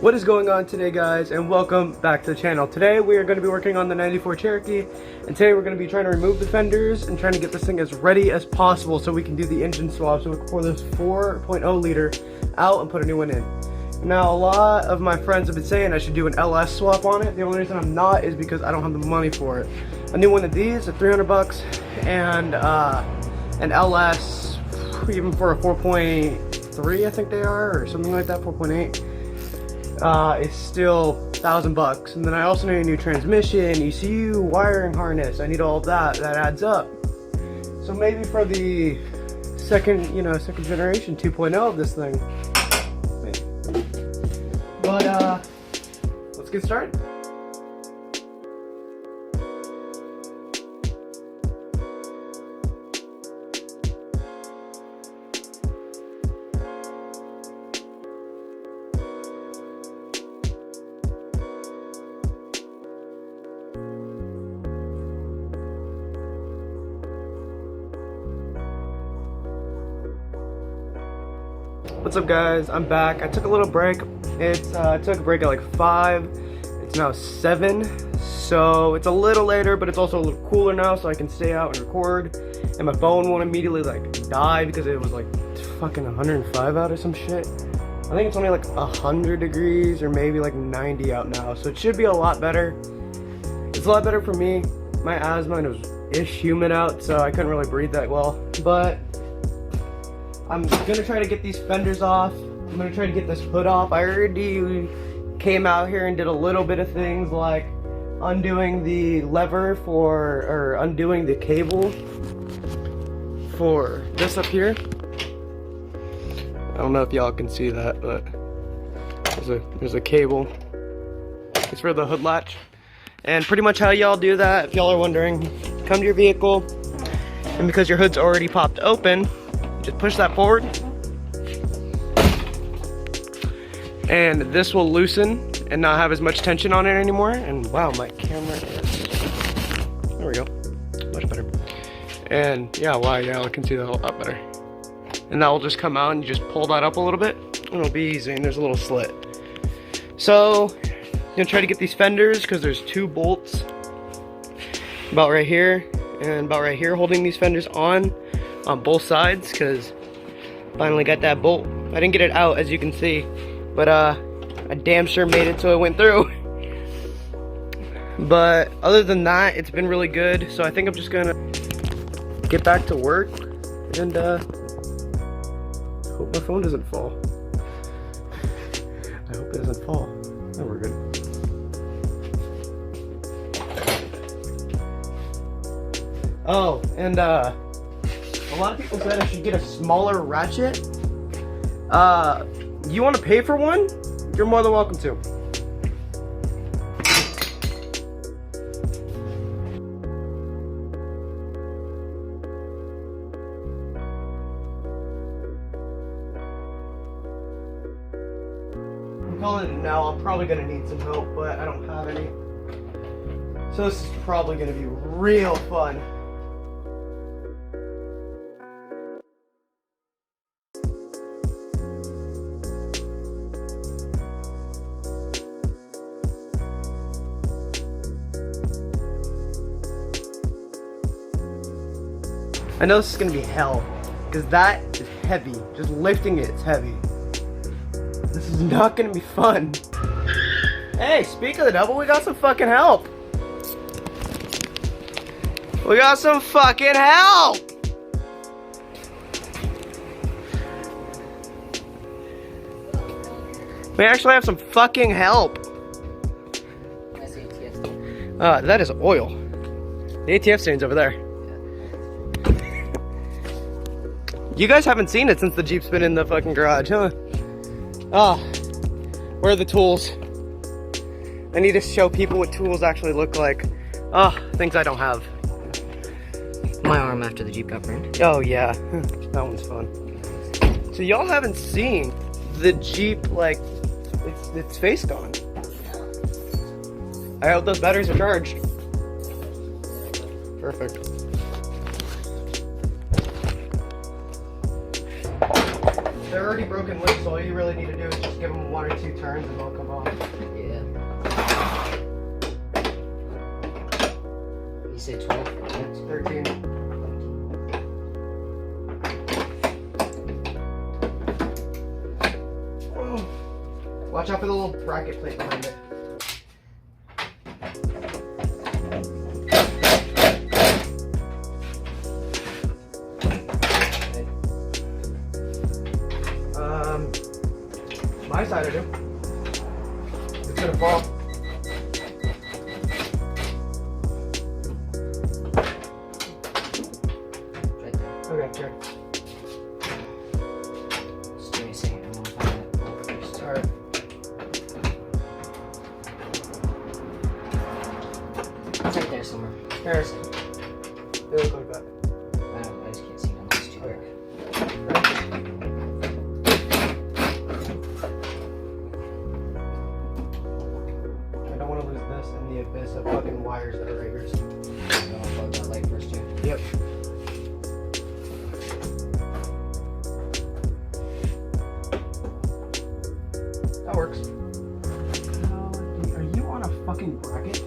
What is going on today, guys, and welcome back to the channel. Today we are going to be working on the 94 Cherokee, and today we're going to be trying to remove the fenders and trying to get this thing as ready as possible so we can do the engine swap, so we can pour this 4.0 liter out and put a new one in. Now, a lot of my friends have been saying I should do an LS swap on it. The only reason I'm not is because I don't have the money for it. A new one of these at 300 bucks and an LS, even for a 4.3 I think they are, or something like that, 4.8. It's still $1,000 bucks, and then I also need a new transmission, ECU, wiring harness. I need all of that. That adds up. So maybe for the second generation 2.0 of this thing. Maybe. But let's get started. What's up, guys? I'm back. I took a little break. I took a break at like 5. It's now 7, so it's a little later, but it's also a little cooler now, so I can stay out and record. And my phone won't immediately like die because it was like fucking 105 out or some shit. I think it's only like 100 degrees or maybe like 90 out now, so it should be a lot better. It's a lot better for me. My asthma, and it was ish humid out, so I couldn't really breathe that well, but I'm gonna try to get these fenders off. I'm gonna try to get this hood off. I already came out here and did a little bit of things like undoing the lever or undoing the cable for this up here. I don't know if y'all can see that, but there's a cable. It's for the hood latch. And pretty much how y'all do that, if y'all are wondering, come to your vehicle, and because your hood's already popped open, just push that forward, and this will loosen and not have as much tension on it anymore. And wow, my camera is, there we go, much better. And yeah, wow, yeah, I can see that a lot better. And that will just come out, and you just pull that up a little bit, and it'll be easy, and there's a little slit. So I'm gonna try to get these fenders, because there's 2 bolts about right here and about right here holding these fenders on both sides, because finally got that bolt. I didn't get it out, as you can see, but I damn sure made it so it went through. But other than that, it's been really good, so I think I'm just gonna get back to work and hope my phone doesn't fall. I hope it doesn't fall. Oh, we're good. Oh, and a lot of people said I should get a smaller ratchet. You want to pay for one? You're more than welcome to. I'm calling it now. I'm probably gonna need some help, but I don't have any. So this is probably gonna be real fun. I know this is gonna be hell, because that is heavy. Just lifting it is heavy. This is not gonna be fun. Hey, speak of the devil, we got some fucking help. We got some fucking help! We actually have some fucking help. That is oil. The ATF stain's over there. You guys haven't seen it since the Jeep's been in the fucking garage, huh? Ah, where are the tools? I need to show people what tools actually look like. Ah, things I don't have. My arm after the Jeep got burned. Oh yeah, that one's fun. So y'all haven't seen the Jeep, like, its face gone. I hope those batteries are charged. Perfect. They're already broken loose, so all you really need to do is just give them 1 or 2 turns and they'll come off. Yeah. You said 12? It's 13. Oh. Watch out for the little bracket plate behind it. My side I do. It's gonna fall. Right there. Okay, sure. Just give me a second. I want to find that bolt first. Alright. It's right there somewhere. There's. They look like that. I just can't see it unless it's too dark. I don't want to lose this in the abyss of fucking wires that are right here. So I'll plug that light first too. Yep. That works. Are you on a fucking bracket?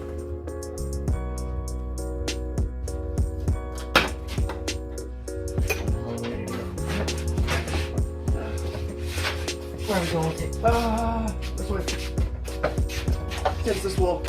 Where are we going with it? This way. Against this wall.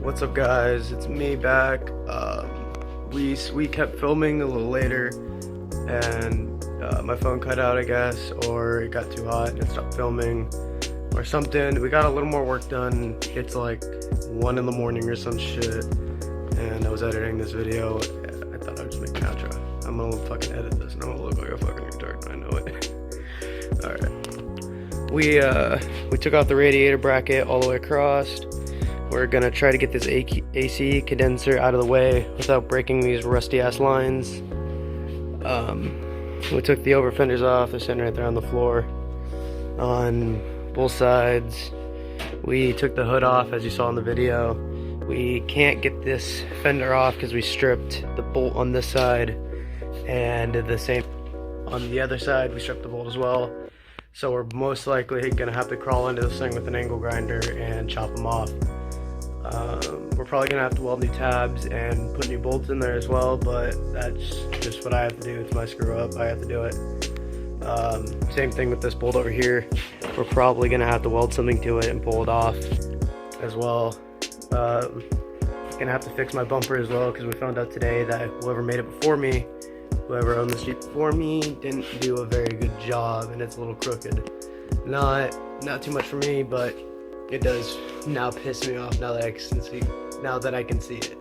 What's up, guys? It's me back. We kept filming a little later, and my phone cut out, I guess, or it got too hot and it stopped filming, or something. We got a little more work done. It's like 1 in the morning or some shit, and I was editing this video. I thought I'd just make an outro. I'm gonna fucking edit this, and I'm gonna look like a fucking retard. I know it. All right. We took off the radiator bracket all the way across. We're gonna try to get this AC condenser out of the way without breaking these rusty ass lines. We took the over fenders off. They're sitting right there on the floor on both sides. We took the hood off, as you saw in the video. We can't get this fender off because we stripped the bolt on this side, and the same on the other side. We stripped the bolt as well. So we're most likely gonna have to crawl into this thing with an angle grinder and chop them off. We're probably gonna have to weld new tabs and put new bolts in there as well, but that's just what I have to do. It's my screw up. I have to do it. Same thing with this bolt over here. We're probably gonna have to weld something to it and pull it off as well. Gonna have to fix my bumper as well, because we found out today that whoever made it before me, whoever owned this Jeep before me, didn't do a very good job, and it's a little crooked. Not too much for me, but it does now piss me off now that I can see it.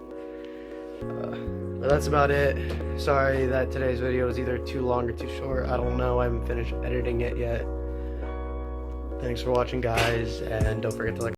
But that's about it. Sorry that today's video is either too long or too short. I don't know. I haven't finished editing it yet. Thanks for watching, guys, and don't forget to like